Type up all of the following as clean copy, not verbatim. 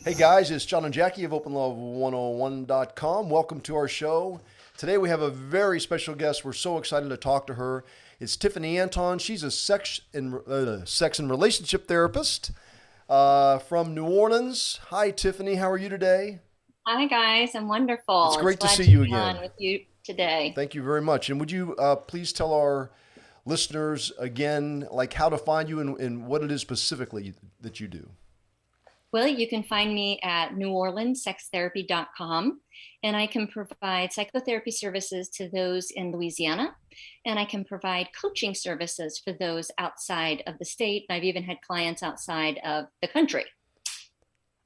Hey guys, it's John and Jackie of OpenLove101.com. Welcome to our show. Today we have a very special guest. We're so excited to talk to her. It's Tiffany Anton. She's a sex and relationship therapist from New Orleans. Hi, Tiffany. How are you today? Hi guys, I'm It's wonderful. It's great to glad see to you be again. on with you today. Thank you very much. And would you please tell our listeners again, like how to find you and what it is specifically that you do? Well, you can find me at neworleanssextherapy.com, and I can provide psychotherapy services to those in Louisiana, and I can provide coaching services for those outside of the state. I've even had clients outside of the country.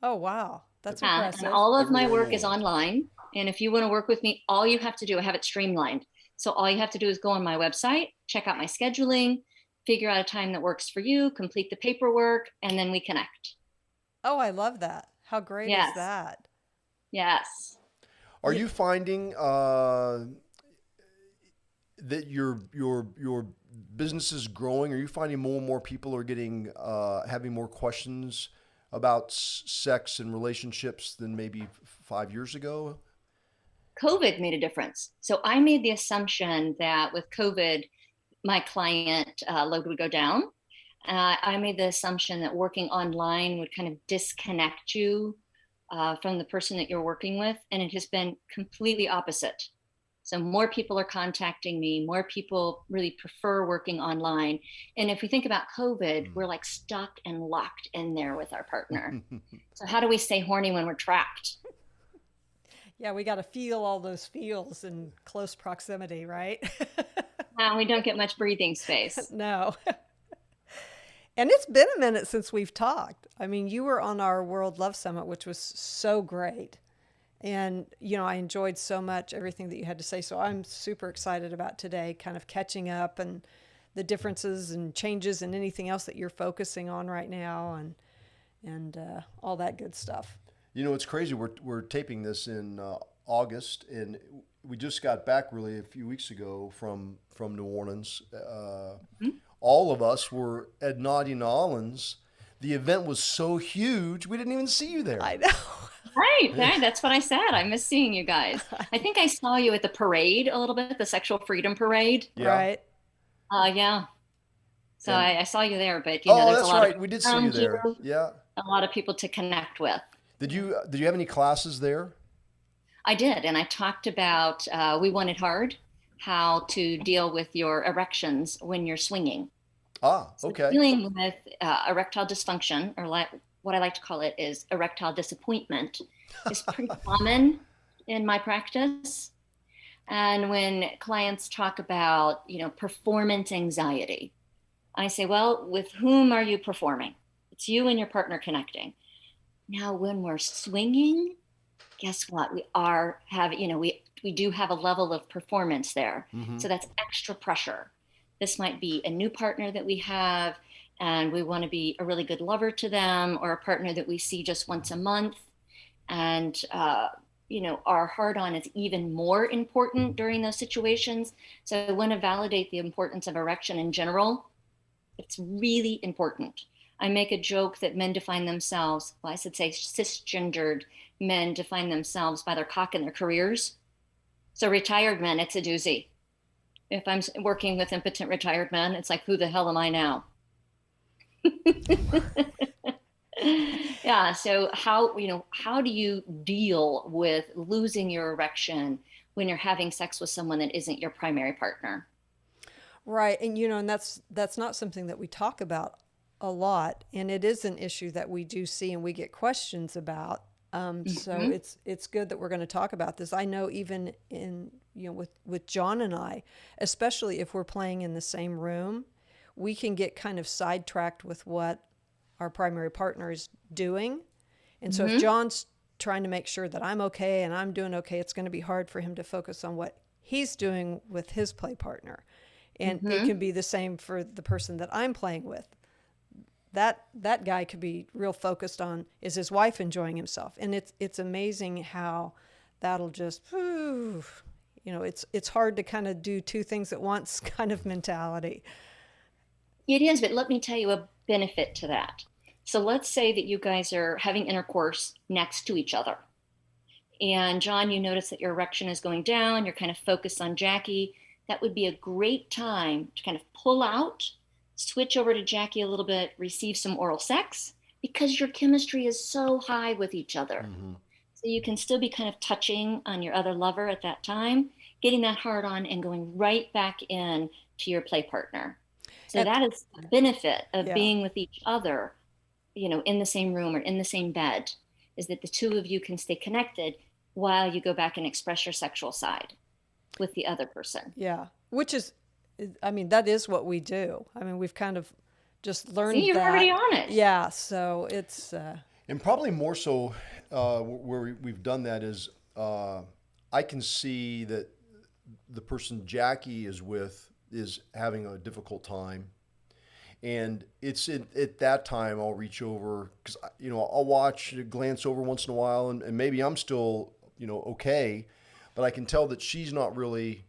Oh, wow. That's And impressive. all of my Everywhere in the work is world. online. And if you want to work with me, all you have to do, I have it streamlined. So all you have to do is go on my website, check out my scheduling, figure out a time that works for you, complete the paperwork, and then we connect. Oh, I love that. How great is Yes. that? Yes. Are You, you finding that your business is growing? Are you finding more and more people are getting having more questions about sex and relationships than maybe 5 years ago? COVID made a difference. So I made the assumption that with COVID, my client load would go down. I made the assumption that working online would kind of disconnect you from the person that you're working with. And it has been completely opposite. So more people are contacting me, more people really prefer working online. And if we think about COVID, we're like stuck and locked in there with our partner. So how do we stay horny when we're trapped? yeah, we got to feel all those feels in close proximity, right? We don't get much breathing space. No. And it's been a minute since we've talked. I mean, you were on our World Love Summit, which was so great. And, I enjoyed so much everything that you had to say. So I'm super excited about today, kind of catching up and the differences and changes and anything else that you're focusing on right now and all that good stuff. It's crazy. We're taping this in August, and we just got back really a few weeks ago from New Orleans. All of us were at Naughty New Orleans. The event was so huge, we didn't even see you there. I know. Right, right. That's what I said. I miss seeing you guys. I think I saw you at the parade a little bit, the sexual freedom parade. Yeah. Right. Yeah. So And I saw you there, but oh, there's a that's lot of right. people We did see you around you, there. Yeah. a lot of people to connect with. Did you have any classes there? I did, and I talked about We Want It Hard, how to deal with your erections when you're swinging. Ah, So okay. dealing with erectile dysfunction, or what I like to call it is erectile disappointment, is pretty common in my practice. And when clients talk about, performance anxiety, I say, well, with whom are you performing? It's you and your partner connecting. Now, when we're swinging, guess what? We do have a level of performance there. Mm-hmm. So that's extra pressure. This might be a new partner that we have, and we want to be a really good lover to them, or a partner that we see just once a month. And, our hard on is even more important during those situations. So I want to validate the importance of erection in general. It's really important. I make a joke that men define themselves, well, I should say cisgendered men define themselves by their cock and their careers. So retired men, it's a doozy. If I'm working with impotent retired men, it's like, who the hell am I now? Yeah. So how do you deal with losing your erection when you're having sex with someone that isn't your primary partner? Right. And that's not something that we talk about a lot. And it is an issue that we do see and we get questions about. So Mm-hmm. it's good that we're going to talk about this. I know even in with John and I, especially if we're playing in the same room, we can get kind of sidetracked with what our primary partner is doing. And so if Mm-hmm. John's trying to make sure that I'm okay and I'm doing okay, it's going to be hard for him to focus on what he's doing with his play partner. And it Mm-hmm. can be the same for the person that I'm playing with. That guy could be real focused on, is his wife enjoying himself? And it's amazing how that'll just it's hard to kind of do two things at once kind of mentality. It is, but let me tell you a benefit to that. So let's say that you guys are having intercourse next to each other. And John, you notice that your erection is going down. You're kind of focused on Jackie. That would be a great time to kind of pull out, switch over to Jackie a little bit, receive some oral sex, because your chemistry is so high with each other. Mm-hmm. So you can still be kind of touching on your other lover at that time, getting that hard on and going right back in to your play partner. So And that is the benefit of yeah, being with each other, in the same room or in the same bed, is that the two of you can stay connected while you go back and express your sexual side with the other person. yeah, which is, I mean, that is what we do. I mean, we've kind of just learned See, you're that. already on it. Yeah, so it's And probably more so where we've done that is I can see that the person Jackie is with is having a difficult time. And it's at that time I'll reach over because, I'll watch, glance over once in a while, and maybe I'm still, okay. But I can tell that she's not really,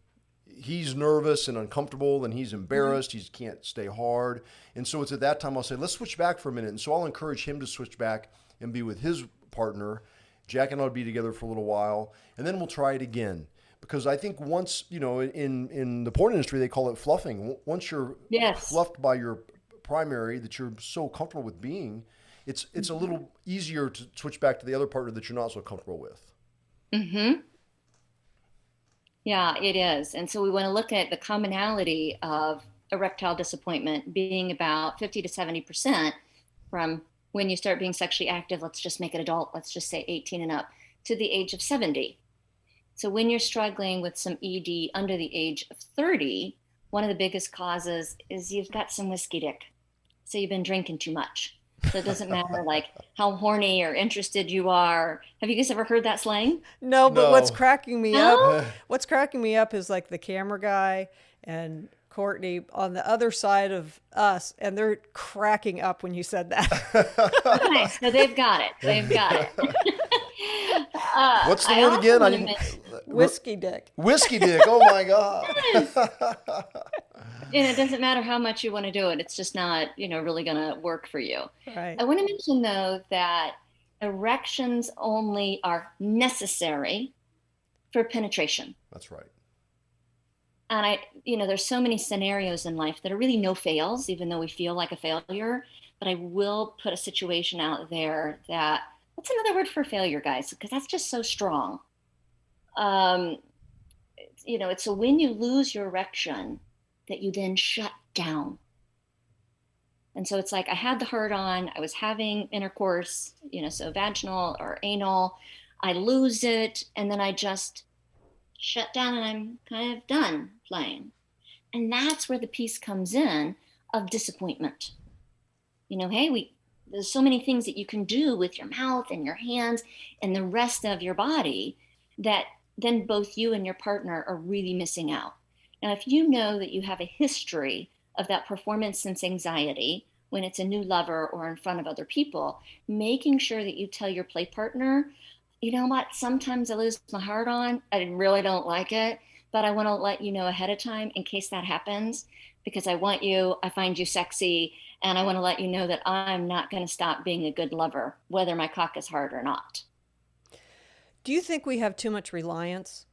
he's nervous and uncomfortable and he's embarrassed. He can't stay hard. And so it's at that time I'll say, let's switch back for a minute. And so I'll encourage him to switch back and be with his partner. Jack and I will be together for a little while, and then we'll try it again. Because I think once, in the porn industry, they call it fluffing. Once you're Yes. fluffed by your primary that you're so comfortable with being, it's a little easier to switch back to the other partner that you're not so comfortable with. Mm-hmm. Yeah, it is. And so we want to look at the commonality of erectile disappointment being about 50 to 70% from when you start being sexually active, let's just make it adult, let's just say 18 and up, to the age of 70. So when you're struggling with some ED under the age of 30, one of the biggest causes is you've got some whiskey dick. So you've been drinking too much. So it doesn't matter like how horny or interested you are. Have you guys ever heard that slang? no, but what's No. cracking me No? up, what's cracking me up is like the camera guy and Courtney on the other side of us, and they're cracking up when you said that. Okay, so they've got it. They've got it. What's the I word also again? want to mention, Whiskey dick. Whiskey dick. Oh my God. it doesn't matter how much you want to do it. It's just not, really going to work for you. Right. I want to mention, though, that erections only are necessary for penetration. That's right. And there's so many scenarios in life that are really no fails, even though we feel like a failure. But I will put a situation out there that, what's another word for failure, guys? Because that's just so strong. It's so when you lose your erection that you then shut down. And so it's like I had the hard on, I was having intercourse, so vaginal or anal, I lose it, and then I just shut down and I'm kind of done playing. And that's where the piece comes in of disappointment. Hey, there's so many things that you can do with your mouth and your hands and the rest of your body that then both you and your partner are really missing out. Now, if you know that you have a history of that performance sense anxiety when it's a new lover or in front of other people, making sure that you tell your play partner, you know what, sometimes I lose my heart on, I really don't like it, but I want to let you know ahead of time in case that happens, because I find you sexy, and I want to let you know that I'm not going to stop being a good lover, whether my cock is hard or not. Do you think we have too much reliance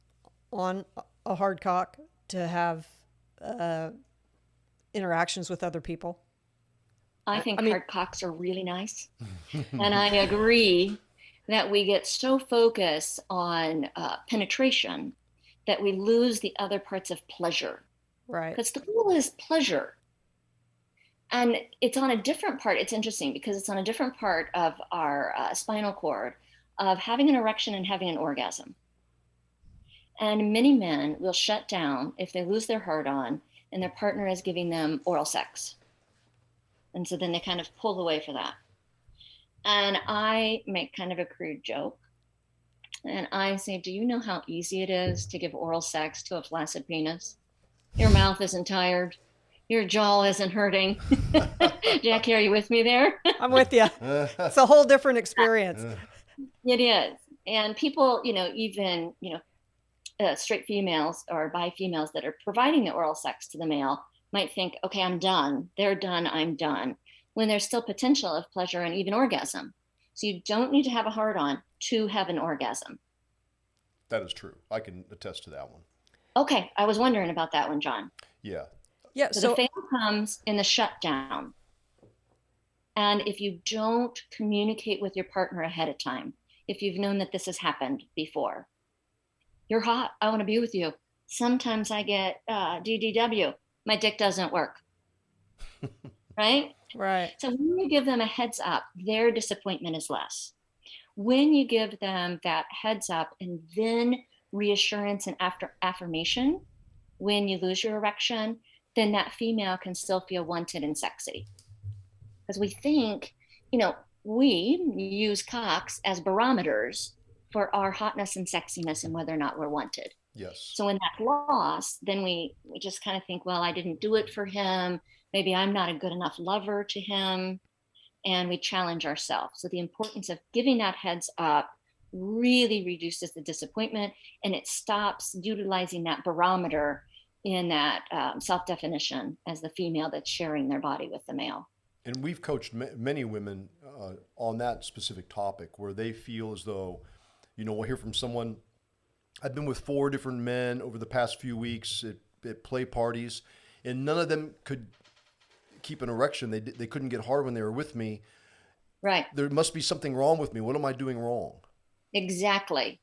on a hard cock to have interactions with other people? I think hard cocks are really nice. And I agree that we get so focused on penetration that we lose the other parts of pleasure. Right. Because the goal is pleasure. And it's on a different part. It's interesting because it's on a different part of our spinal cord of having an erection and having an orgasm. And many men will shut down if they lose their heart on and their partner is giving them oral sex. And so then they kind of pull away for that. And I make kind of a crude joke. And I say, do you know how easy it is to give oral sex to a flaccid penis? Your mouth isn't tired. Your jaw isn't hurting. Jackie, are you with me there? I'm with you. It's a whole different experience. It is. And people, even, straight females or bi females that are providing the oral sex to the male might think, okay, I'm done. They're done. I'm done. when there's still potential of pleasure and even orgasm. So you don't need to have a hard on to have an orgasm. That is true. I can attest to that one. Okay, I was wondering about that one, John. Yeah. Yeah. So So the fail comes in the shutdown. And if you don't communicate with your partner ahead of time, if you've known that this has happened before, you're hot, I want to be with you. Sometimes I get DDW, my dick doesn't work, right? right. So when you give them a heads up, their disappointment is less. When you give them that heads up and then reassurance and after affirmation, when you lose your erection, then that female can still feel wanted and sexy. Because we think, we use cocks as barometers for our hotness and sexiness and whether or not we're wanted. Yes. So when that's lost, then we just kind of think, well, I didn't do it for him. Maybe I'm not a good enough lover to him. And we challenge ourselves. So the importance of giving that heads up really reduces the disappointment, and it stops utilizing that barometer in that self-definition as the female that's sharing their body with the male. And we've coached many women on that specific topic where they feel as though, we'll hear from someone, I've been with 4 different men over the past few weeks at play parties, and none of them could keep an erection. They couldn't get hard when they were with me. Right. There must be something wrong with me. What am I doing wrong? Exactly.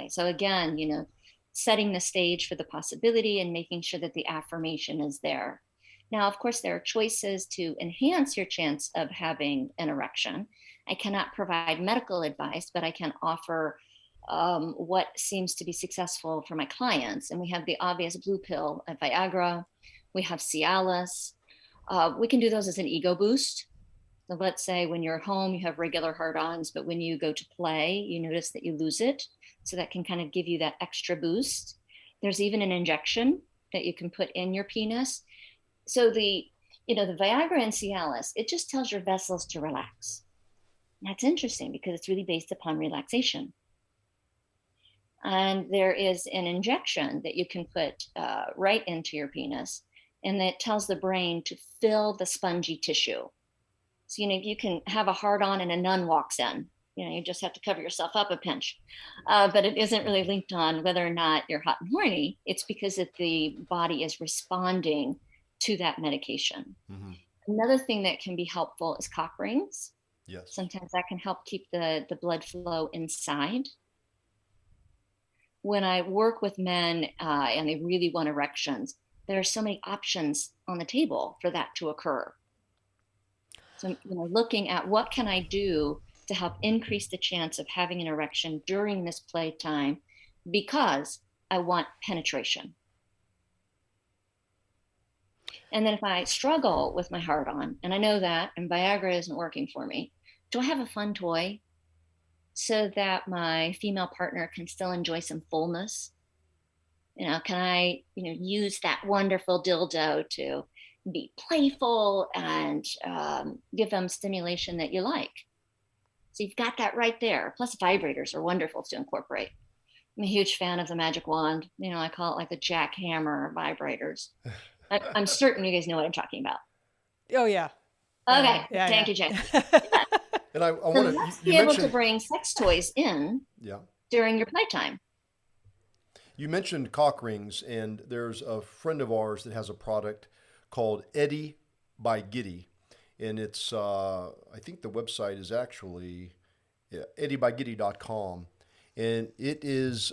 So again, setting the stage for the possibility and making sure that the affirmation is there. Now, of course, there are choices to enhance your chance of having an erection. I cannot provide medical advice, but I can offer what seems to be successful for my clients. And we have the obvious blue pill of Viagra. We have Cialis. We can do those as an ego boost. So let's say when you're home, you have regular hard-ons, but when you go to play, you notice that you lose it. So that can kind of give you that extra boost. There's even an injection that you can put in your penis. So the Viagra and Cialis, it just tells your vessels to relax. And that's interesting because it's really based upon relaxation. And there is an injection that you can put right into your penis, and that tells the brain to fill the spongy tissue. So, you can have a hard on and a nun walks in, you just have to cover yourself up a pinch. But it isn't really linked on whether or not you're hot and horny. It's because the body is responding to that medication. Mm-hmm. Another thing that can be helpful is cock rings. Yes. Sometimes that can help keep the blood flow inside. When I work with men and they really want erections, there are so many options on the table for that to occur. So, looking at what can I do to help increase the chance of having an erection during this playtime because I want penetration. And then if I struggle with my hard on, and I know that, and Viagra isn't working for me, do I have a fun toy so that my female partner can still enjoy some fullness? Can I, use that wonderful dildo to be playful and give them stimulation that you like? So you've got that right there. Plus vibrators are wonderful to incorporate. I'm a huge fan of the magic wand. I call it like the jackhammer vibrators. I'm certain you guys know what I'm talking about. Oh, yeah. Okay. Yeah, Thank yeah. you, Jack. And I want to be able to bring sex toys in during your playtime. You mentioned cock rings, and there's a friend of ours that has a product called Eddie by Giddy. And it's, I think the website is actually eddiebygiddy.com. And it is,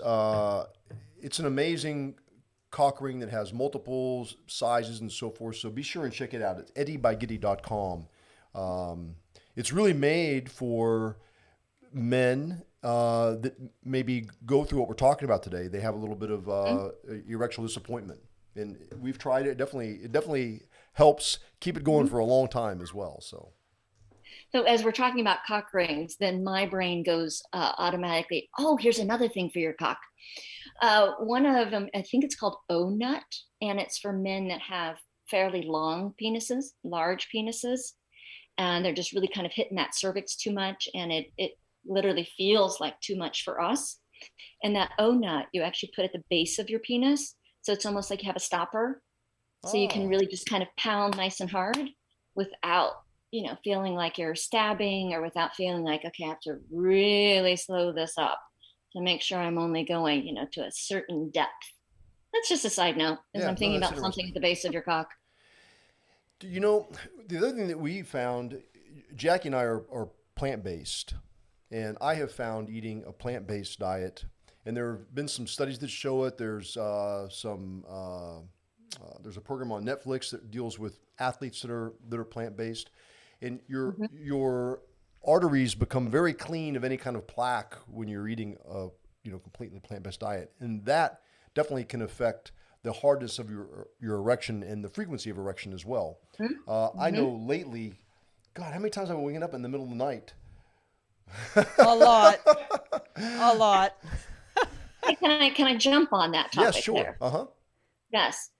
it's an amazing cock ring that has multiple sizes and so forth. So be sure and check it out. It's eddiebygiddy.com. It's really made for men that maybe go through what we're talking about today. They have a little bit of erectile disappointment, and we've tried it. It definitely helps keep it going for a long time as well. So as we're talking about cock rings, then my brain goes automatically, oh, here's another thing for your cock. One of them, I think it's called O-Nut, and it's for men that have fairly long penises, large penises, and they're just really kind of hitting that cervix too much, and it literally feels like too much for us. And that O-Nut, you actually put at the base of your penis, so it's almost like you have a stopper. So you can really just kind of pound nice and hard without, feeling like you're stabbing, or without feeling like, okay, I have to really slow this up to make sure I'm only going, to a certain depth. That's just a side note, as Yeah, I'm no, thinking that's about something interesting. at the base of your cock. You know, the other thing that we found, Jackie and I are plant-based, and I have found eating a plant-based diet, and there have been some studies that show it. There's a program on Netflix that deals with athletes that are plant-based, and Mhm. your arteries become very clean of any kind of plaque when you're eating a completely plant-based diet, and that definitely can affect the hardness of your erection and the frequency of erection as well. I Mhm. know lately, God, how many times have I waken up in the middle of the night? A lot, a lot. Hey, can I jump on that Yes, topic sure. there? Uh huh. Yes.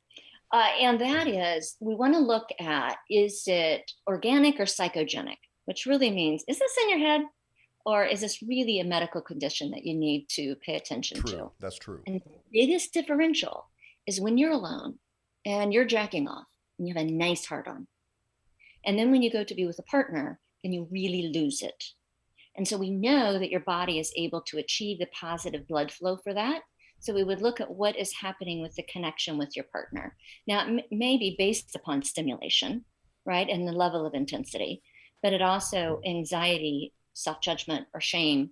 And that is, we want to look at, is it organic or psychogenic? Which really means, is this in your head, or is this really a medical condition that you need to pay attention True. to? That's true. And the biggest differential is when you're alone and you're jacking off and you have a nice heart on. And then when you go to be with a partner, then you really lose it. And so we know that your body is able to achieve the positive blood flow for that. So we would look at what is happening with the connection with your partner. Now, it may be based upon stimulation, right? And the level of intensity, but it also, anxiety, self judgment, or shame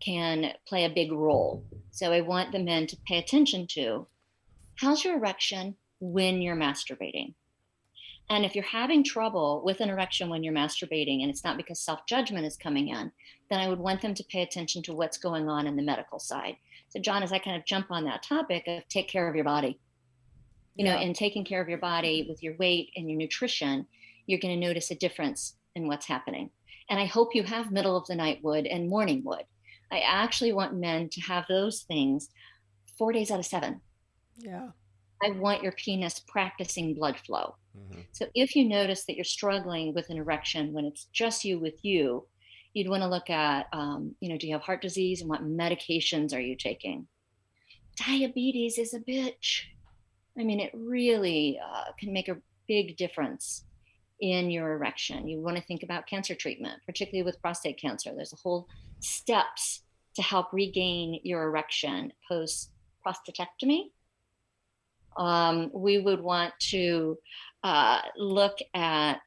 can play a big role. So I want the men to pay attention to, how's your erection when you're masturbating? And if you're having trouble with an erection when you're masturbating, and it's not because self judgment is coming in, then I would want them to pay attention to what's going on in the medical side. So, John, as I kind of jump on that topic of take care of your body, Yeah. in taking care of your body with your weight and your nutrition, you're going to notice a difference in what's happening. And I hope you have middle of the night wood and morning wood. I actually want men to have those things 4 days out of 7. Yeah. I want your penis practicing blood flow. Mm-hmm. So if you notice that you're struggling with an erection when it's just you with you, you'd want to look at, do you have heart disease, and what medications are you taking? Diabetes is a bitch. I mean, it really can make a big difference in your erection. You want to think about cancer treatment, particularly with prostate cancer. There's a whole steps to help regain your erection post prostatectomy. We would want to look at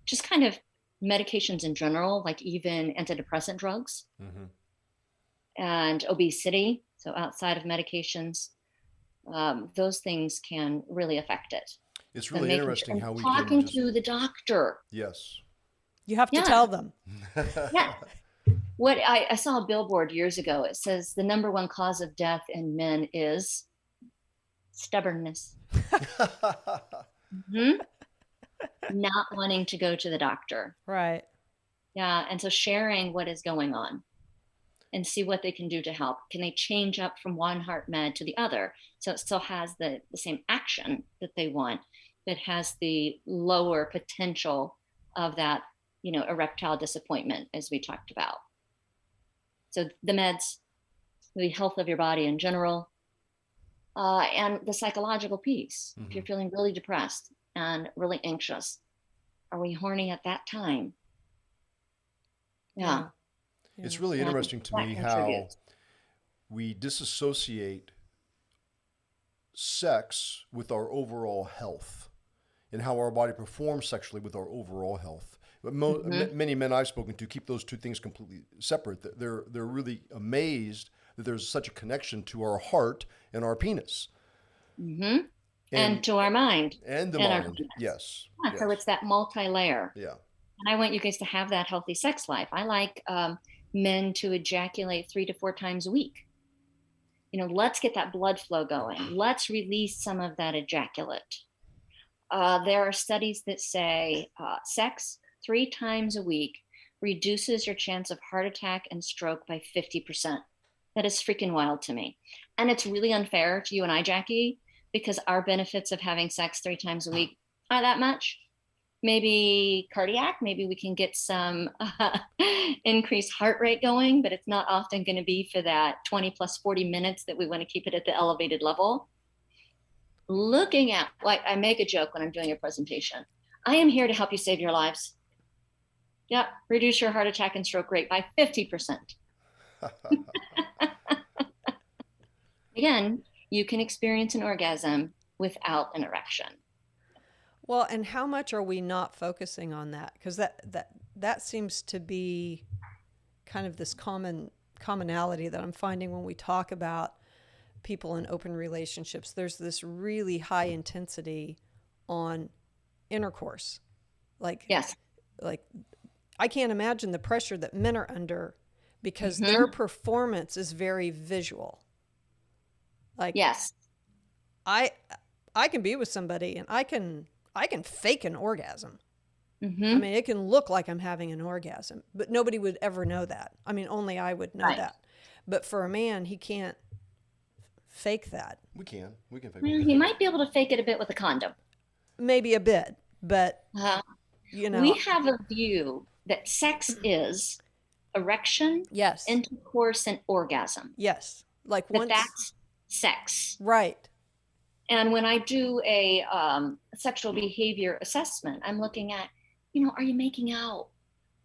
just kind of medications in general, like even antidepressant drugs Mm-hmm. and obesity. So outside of medications, those things can really affect it. It's So really making sure interesting and how we can talking just, to the doctor. yes. You have to Yeah, tell them. yeah. What I saw a billboard years ago. It says the number one cause of death in men is stubbornness. Mhm. Not wanting to go to the doctor. Right. Yeah. And so sharing what is going on and see what they can do to help. Can they change up from one heart med to the other? So it still has the same action that they want, but has the lower potential of that, erectile disappointment, as we talked about. So the meds, the health of your body in general, and the psychological piece. If Mm-hmm. you're feeling really depressed and really anxious, are we horny at that time? Yeah. Yeah. Yeah. It's really And interesting to that me how contributes. we disassociate sex with our overall health and how our body performs sexually with our overall health. But Mm-hmm. many men I've spoken to keep those two things completely separate. They're really amazed that there's such a connection to our heart and our penis Mm-hmm. and And to our mind the and our mind. penis. Yes, Yeah, so yes, it's that multi-layer. yeah. And I want you guys to have that healthy sex life. I like men to ejaculate 3 to 4 times a week. Let's get that blood flow going. Let's release some of that ejaculate. There are studies that say sex 3 times a week reduces your chance of heart attack and stroke by 50%. That is freaking wild to me. And it's really unfair to you and I, Jackie, because our benefits of having sex 3 times a week are that much. Maybe cardiac, maybe we can get some increased heart rate going, but it's not often going to be for that 20 plus 40 minutes that we want to keep it at the elevated level. Looking at, like, I make a joke when I'm doing a presentation. I am here to help you save your lives. Yep, reduce your heart attack and stroke rate by 50%. Again, you can experience an orgasm without an erection. Well, and how much are we not focusing on that? Because that seems to be kind of this commonality that I'm finding when we talk about people in open relationships. There's this really high intensity on intercourse. Yes. Like I can't imagine the pressure that men are under because their performance is very visual. Like, yes, I can be with somebody and I can fake an orgasm. I mean, it can look like I'm having an orgasm, but nobody would ever know that. I mean, only I would know that. But for a man, he can't fake that. We can fake it. Well, he might be able to fake it a bit with a condom. Maybe a bit, but you know, we have a view that sex is erection, yes, intercourse, and orgasm. Yes, like once that's sex, right? And when I do a sexual behavior assessment, I'm looking at, are you making out?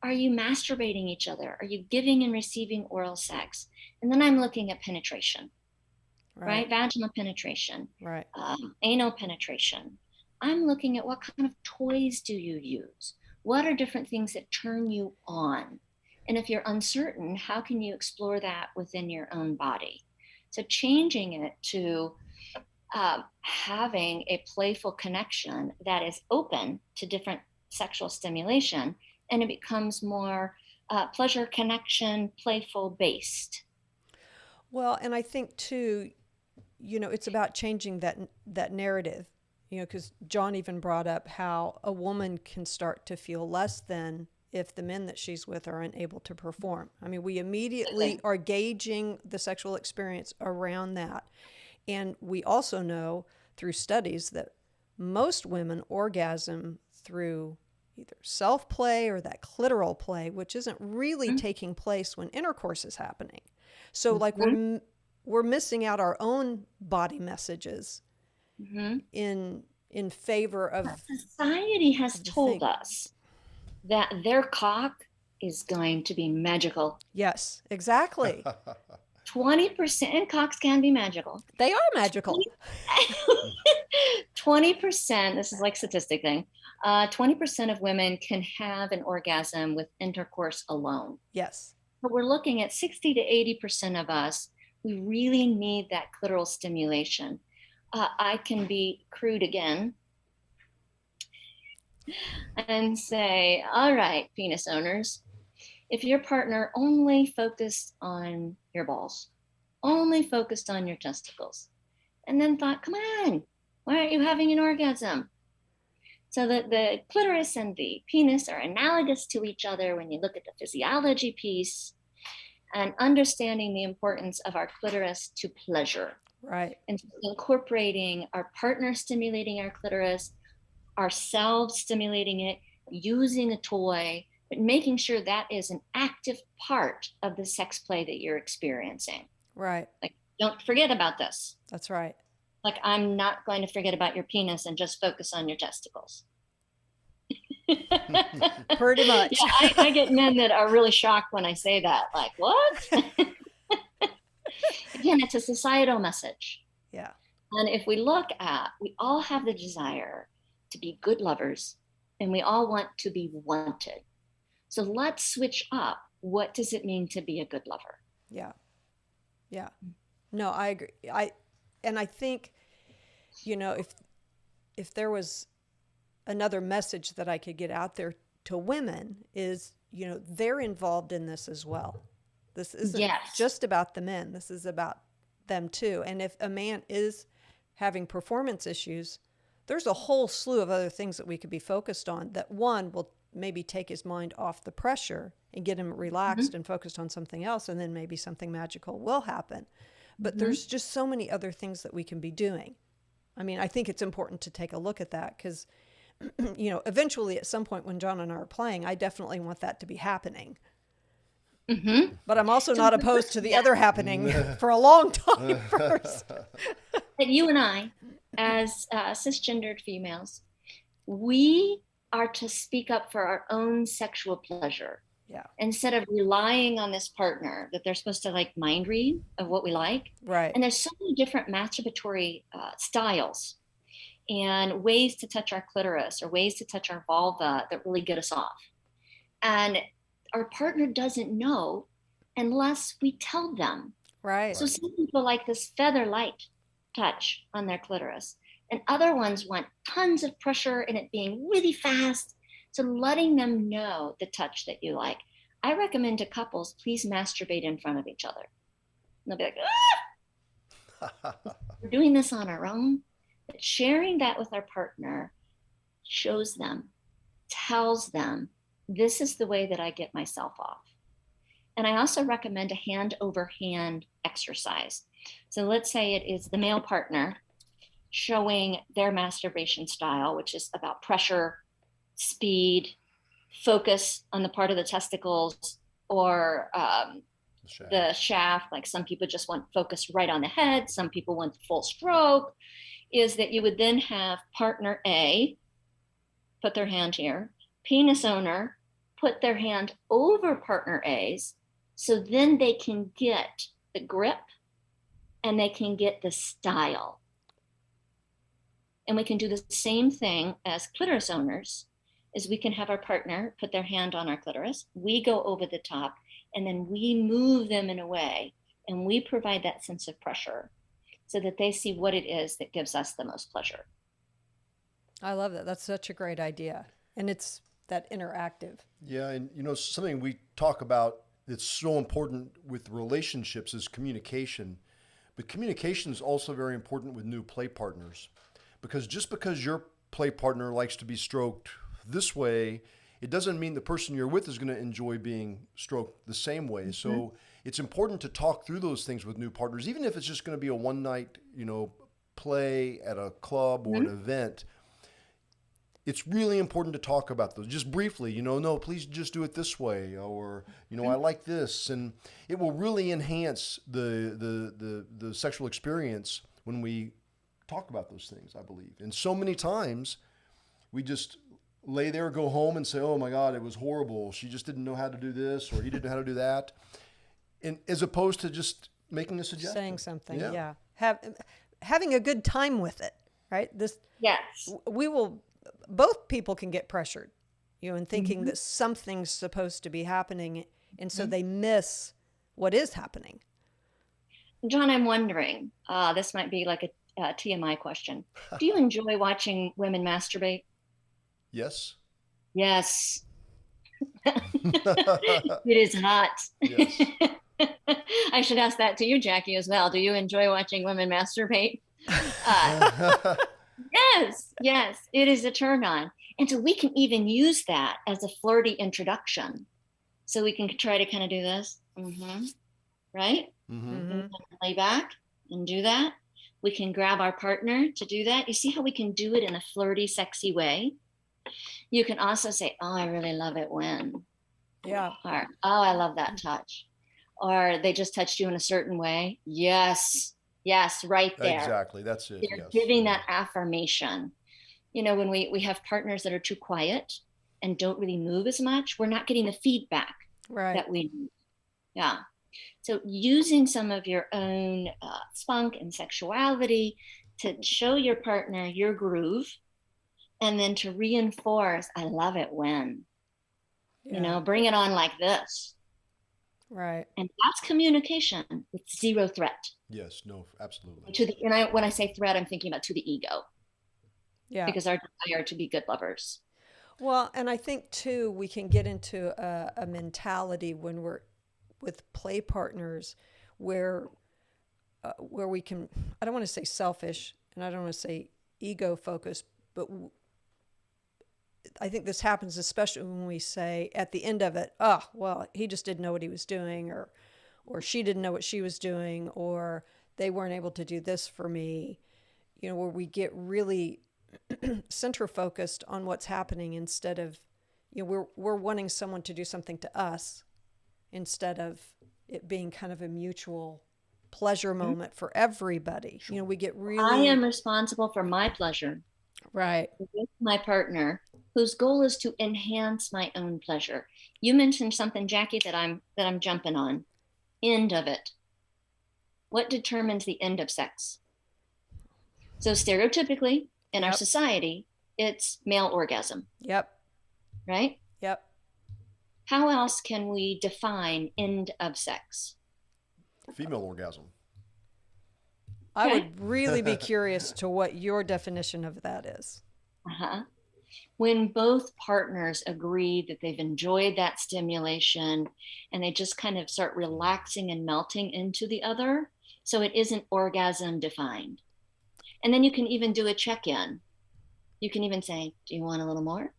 Are you masturbating each other? Are you giving and receiving oral sex? And then I'm looking at penetration, right? Vaginal penetration, right? Anal penetration. I'm looking at what kind of toys do you use? What are different things that turn you on? And if you're uncertain, how can you explore that within your own body? So changing it to having a playful connection that is open to different sexual stimulation, and it becomes more pleasure, connection, playful based. Well, and I think too, it's about changing that narrative, because John even brought up how a woman can start to feel less than if the men that she's with are unable to perform. I mean, we immediately are gauging the sexual experience around that. And we also know through studies that most women orgasm through either self-play or that clitoral play, which isn't really taking place when intercourse is happening. So like we're missing out our own body messages in favor of... Society has told us that their cock is going to be magical. Yes, exactly. 20% cocks can be magical. They are magical. 20%, this is like statistic thing, 20% of women can have an orgasm with intercourse alone. Yes. But we're looking at 60 to 80% of us, we really need that clitoral stimulation. I can be crude again and say, all right, penis owners, if your partner only focused on your balls, only focused on your testicles, and then thought, come on, why aren't you having an orgasm? So that the clitoris and the penis are analogous to each other when you look at the physiology piece, and understanding the importance of our clitoris to pleasure. Right. And incorporating our partner stimulating our clitoris, ourselves stimulating it, using a toy, but making sure that is an active part of the sex play that you're experiencing. Right. Like, don't forget about this. That's right. Like, I'm not going to forget about your penis and just focus on your testicles. Pretty much. Yeah, I get men that are really shocked when I say that. Like, what? Again, it's a societal message. Yeah. And if we look at, we all have the desire to be good lovers, and we all want to be wanted. So let's switch up. What does it mean to be a good lover? Yeah. Yeah. No, I agree. I think, if there was another message that I could get out there to women is, they're involved in this as well. This isn't just about the men. This is about them too. And if a man is having performance issues, there's a whole slew of other things that we could be focused on that one will maybe take his mind off the pressure and get him relaxed and focused on something else. And then maybe something magical will happen. But there's just so many other things that we can be doing. I mean, I think it's important to take a look at that because, eventually at some point when John and I are playing, I definitely want that to be happening. But I'm also not opposed to the other happening for a long time first. That you and I, as cisgendered females, we are to speak up for our own sexual pleasure. Yeah. Instead of relying on this partner that they're supposed to like mind read of what we like. Right. And there's so many different masturbatory styles and ways to touch our clitoris or ways to touch our vulva that really get us off. And our partner doesn't know unless we tell them. Right. So some people like this feather light touch on their clitoris, and other ones want tons of pressure and it being really fast. So letting them know the touch that you like. I recommend to couples, please masturbate in front of each other. And they'll be like, ah! We're doing this on our own. But sharing that with our partner shows them, tells them, this is the way that I get myself off. And I also recommend a hand over hand exercise. So let's say it is the male partner showing their masturbation style, which is about pressure, speed, focus on the part of the testicles, or the shaft. Like some people just want focus right on the head. Some people want the full stroke. Is that you would then have partner A put their hand here, penis owner put their hand over partner A's, so then they can get the grip and they can get the style. And we can do the same thing as clitoris owners, is we can have our partner put their hand on our clitoris, we go over the top, and then we move them in a way, and we provide that sense of pressure so that they see what it is that gives us the most pleasure. I love that. That's such a great idea. And it's that interactive. Yeah, and you know, something we talk about that's so important with relationships is communication. But communication is also very important with new play partners. Because just because your play partner likes to be stroked this way, it doesn't mean the person you're with is going to enjoy being stroked the same way. Mm-hmm. So it's important to talk through those things with new partners, even if it's just going to be a one night, play at a club or an event. It's really important to talk about those just briefly, no, please just do it this way. Or, I like this. And it will really enhance the sexual experience when we talk about those things, I believe. And so many times we just lay there, go home and say, oh my God, it was horrible. She just didn't know how to do this, or he didn't know how to do that. And as opposed to just making a suggestion. Saying something, yeah. Having a good time with it, right? Yes. Both people can get pressured, and thinking that something's supposed to be happening. And so they miss what is happening. John, I'm wondering, this might be like a TMI question. Do you enjoy watching women masturbate? Yes. Yes. It is hot. Yes. I should ask that to you, Jackie, as well. Do you enjoy watching women masturbate? Yes, it is a turn on. And so we can even use that as a flirty introduction. So we can try to kind of do this, right? Mm-hmm. Lay back and do that. We can grab our partner to do that. You see how we can do it in a flirty, sexy way? You can also say, oh, I really love it when. Yeah. Or, oh, I love that touch. Or they just touched you in a certain way. Yes, right there. Exactly, that's it. They're giving that affirmation. When we have partners that are too quiet and don't really move as much, we're not getting the feedback that we need. Yeah. So using some of your own spunk and sexuality to show your partner your groove, and then to reinforce, I love it when, bring it on like this. Right. And that's communication with zero threat. Yes, no, absolutely. When I say threat, I'm thinking about to the ego. Yeah. Because our desire to be good lovers. Well, and I think too, we can get into a mentality when we're with play partners where we can, I don't want to say selfish and I don't want to say ego focused, but I think this happens especially when we say at the end of it, oh, well, he just didn't know what he was doing, or she didn't know what she was doing, or they weren't able to do this for me, where we get really center focused on what's happening instead of, we're wanting someone to do something to us instead of it being kind of a mutual pleasure moment for everybody. We get really... I am responsible for my pleasure. Right. With my partner. whose goal is to enhance my own pleasure. You mentioned something, Jackie, that I'm jumping on. End of it. What determines the end of sex? So stereotypically in our Yep. society, it's male orgasm, Yep. right? Yep. How else can we define end of sex? Female orgasm. I Okay. would really be curious to what your definition of that is. Uh-huh. When both partners agree that they've enjoyed that stimulation and they just kind of start relaxing and melting into the other, so it isn't orgasm defined. And then you can even do a check-in. You can even say, do you want a little more?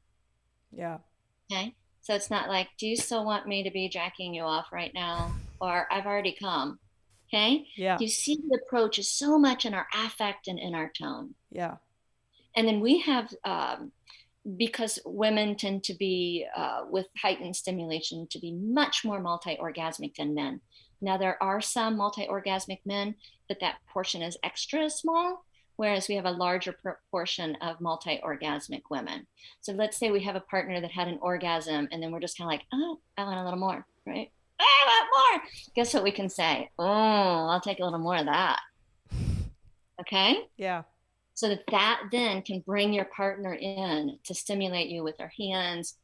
Yeah. Okay. So it's not like, do you still want me to be jacking you off right now? Or I've already come. Okay. Yeah. You see, the approach is so much in our affect and in our tone. Yeah. And then we have, because women tend to be, with heightened stimulation, to be much more multi-orgasmic than men. Now, there are some multi-orgasmic men, but that portion is extra small, whereas we have a larger proportion of multi-orgasmic women. So let's say we have a partner that had an orgasm, and then we're just kind of like, oh, I want a little more, right? I want more. Guess what we can say? Oh, I'll take a little more of that. Okay? Yeah. So that then can bring your partner in to stimulate you with their hands,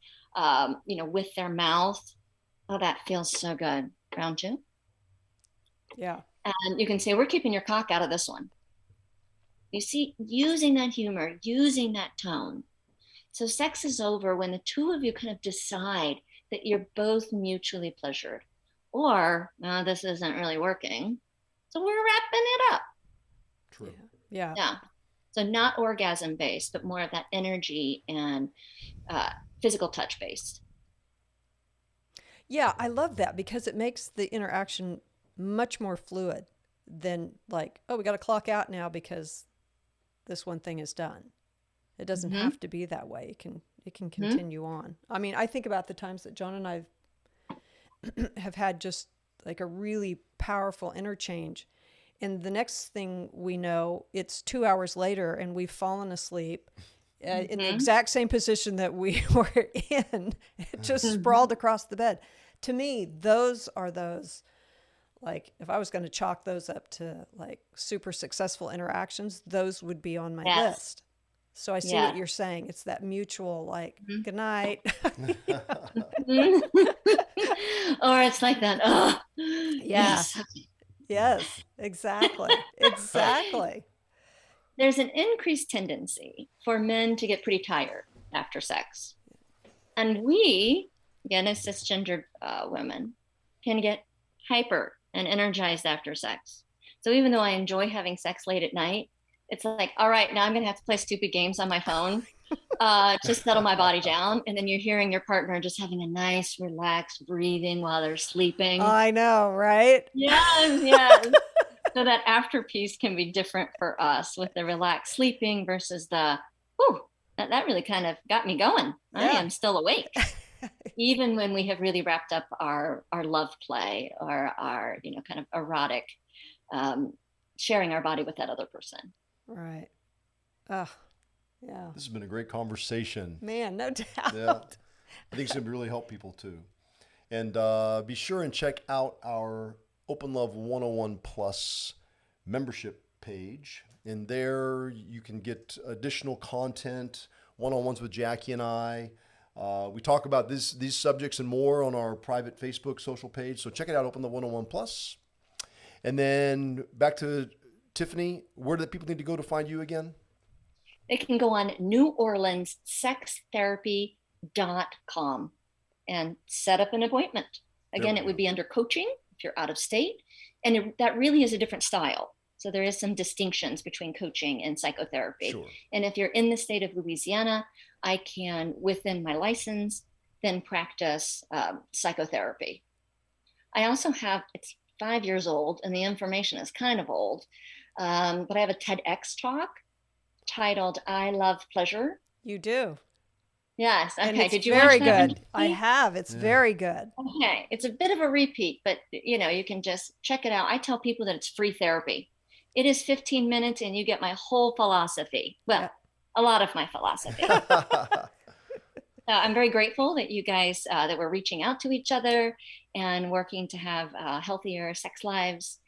with their mouth. Oh, that feels so good. Round two. Yeah. And you can say, we're keeping your cock out of this one. You see, using that humor, using that tone. So sex is over when the two of you kind of decide that you're both mutually pleasured, or no, this isn't really working, so we're wrapping it up. True. Yeah. Yeah. So not orgasm based, but more of that energy and physical touch based. Yeah, I love that because it makes the interaction much more fluid than like, oh, we got to clock out now because this one thing is done. It doesn't Mhm. have to be that way. It can continue on. I mean, I think about the times that John and I have had just like a really powerful interchange. And the next thing we know, it's 2 hours later and we've fallen asleep in the exact same position that we were in, just sprawled across the bed. To me, those are those, like, if I was going to chalk those up to like super successful interactions, those would be on my Yes. list. So I see Yeah. what you're saying. It's that mutual, like, good night. Or it's like that. Oh, Yeah. yes. Yes, exactly. Exactly. There's an increased tendency for men to get pretty tired after sex. And we, again, as cisgendered women, can get hyper and energized after sex. So even though I enjoy having sex late at night, it's like, all right, now I'm going to have to play stupid games on my phone to settle my body down. And then you're hearing your partner just having a nice, relaxed breathing while they're sleeping. I know, right? Yes, yes. So that after piece can be different for us with the relaxed sleeping versus the, whew, that really kind of got me going. I Yeah. am still awake. Even when we have really wrapped up our love play or our, kind of erotic, sharing our body with that other person. Right. Oh, yeah. This has been a great conversation. Man, no doubt. Yeah. I think it's going to really help people too. And be sure and check out our Open Love 101 Plus membership page. And there you can get additional content, one-on-ones with Jackie and I. We talk about these subjects and more on our private Facebook social page. So check it out, Open Love 101 Plus. And then back to Tiffany, where do the people need to go to find you again? They can go on neworleanssextherapy.com and set up an appointment. Again, it would be under coaching if you're out of state. And that really is a different style. So there is some distinctions between coaching and psychotherapy. Sure. And if you're in the state of Louisiana, I can, within my license, then practice psychotherapy. I also have, it's 5 years old and the information is kind of old, but I have a TEDx talk titled I Love Pleasure. You do. Yes. Okay. And it's Did you very watch that good. one? I have. It's very good. Okay. It's a bit of a repeat, but you can just check it out. I tell people that it's free therapy. It is 15 minutes and you get my whole philosophy. Well, a lot of my philosophy. So I'm very grateful that you guys, that we're reaching out to each other and working to have healthier sex lives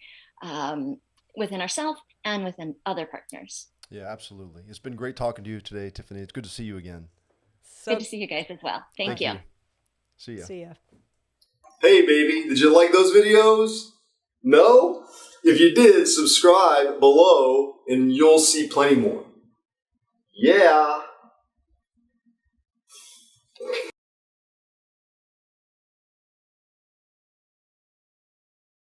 within ourselves and within other partners. Yeah, absolutely. It's been great talking to you today, Tiffany. It's good to see you again. So Good to see you guys as well. Thank you. See ya. see ya. Hey, baby, did you like those videos? No? If you did, subscribe below and you'll see plenty more. Yeah.